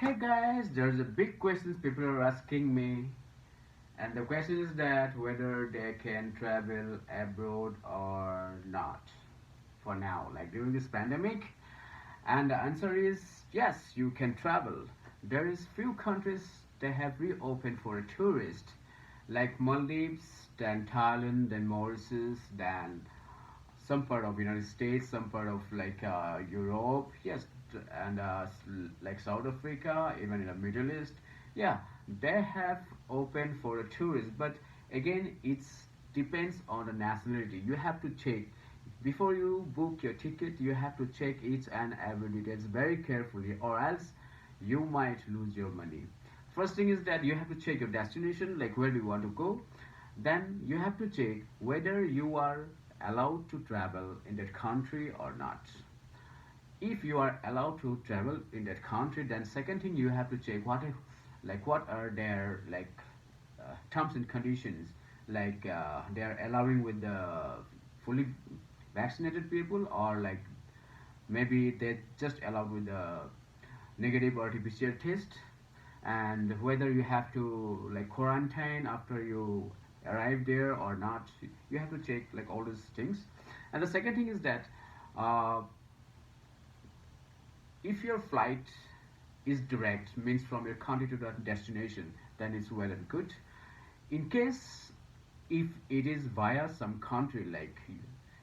Hey guys, there's a big question people are asking me, and the question is that whether they can travel abroad or not for now, like during this pandemic. And the answer is yes, you can travel. There is few countries that have reopened for a tourist, like Maldives, then Thailand, then Mauritius, then some part of United States, some part of Europe, yes, and like South Africa, even in the Middle East, yeah, they have opened for a tourist. But again, it's depends on the nationality. You have to check before you book your ticket. You have to check each and every details very carefully, or else you might lose your money. First thing is that you have to check your destination, like where do you want to go. Then you have to check whether you are allowed to travel in that country or not. If you are allowed to travel in that country, then second thing you have to check what are their terms and conditions, they are allowing with the fully vaccinated people, or like maybe they just allowed with the negative RT-PCR test, and whether you have to like quarantine after you arrive there or not. You have to check like all those things. And the second thing is that uh, if your flight is direct, means from your country to the destination, then it's well and good. In case if it is via some country, like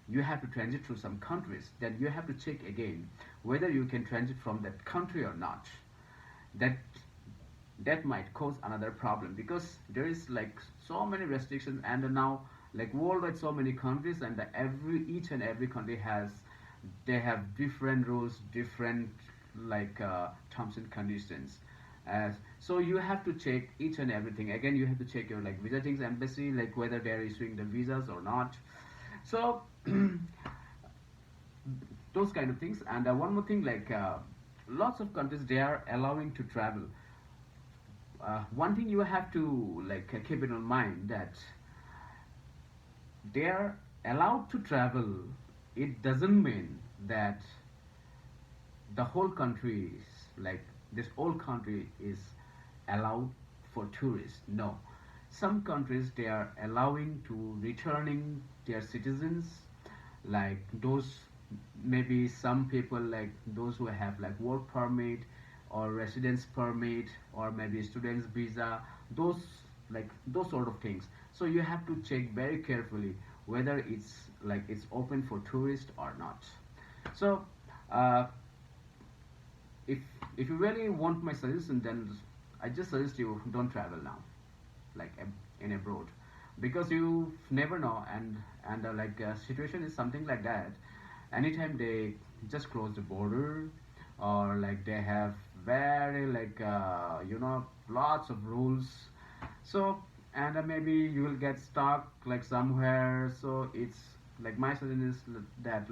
you have to transit through some countries, then you have to check again whether you can transit from that country or not. That that might cause another problem, because there is like so many restrictions, and now like worldwide so many countries, and every each and every country has, they have different rules, different terms and conditions. So you have to check each and everything again. You have to check your like visiting embassy, like whether they are issuing the visas or not. So those kind of things. And one more thing, lots of countries they are allowing to travel. One thing you have to keep in mind, that they are allowed to travel. It doesn't mean that the whole country is like this whole country is allowed for tourists. No, some countries they are allowing to returning their citizens, like those, maybe some people like those who have like work permit or residence permit, or maybe students visa, those those sort of things. So you have to check very carefully whether it's open for tourists or not. So uh, if if you really want my suggestion, then I just suggest you don't travel now, in abroad, because you never know. And situation is something like that. Anytime they just close the border, or like they have very lots of rules. So and maybe you will get stuck like somewhere. So it's like my suggestion is that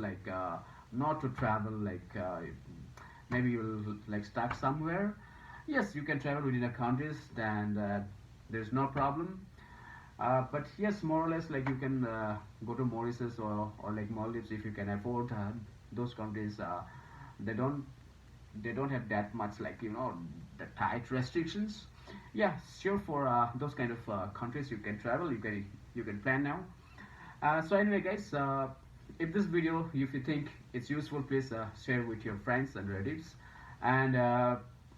not to travel, maybe you'll like stuck somewhere. Yes, you can travel within the countries, then there's no problem. But yes, more or less, like you can go to Mauritius, or like Maldives, if you can afford. Those countries, they don't they don't have that much, the tight restrictions. Yeah, sure, for those kind of countries you can travel, you can plan now. So anyway guys, if this video, if you think it's useful, please share with your friends and relatives, and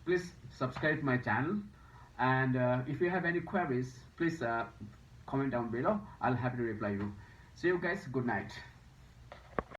please subscribe my channel. And if you have any queries, please comment down below. I'll happy to reply you. See you guys, good night.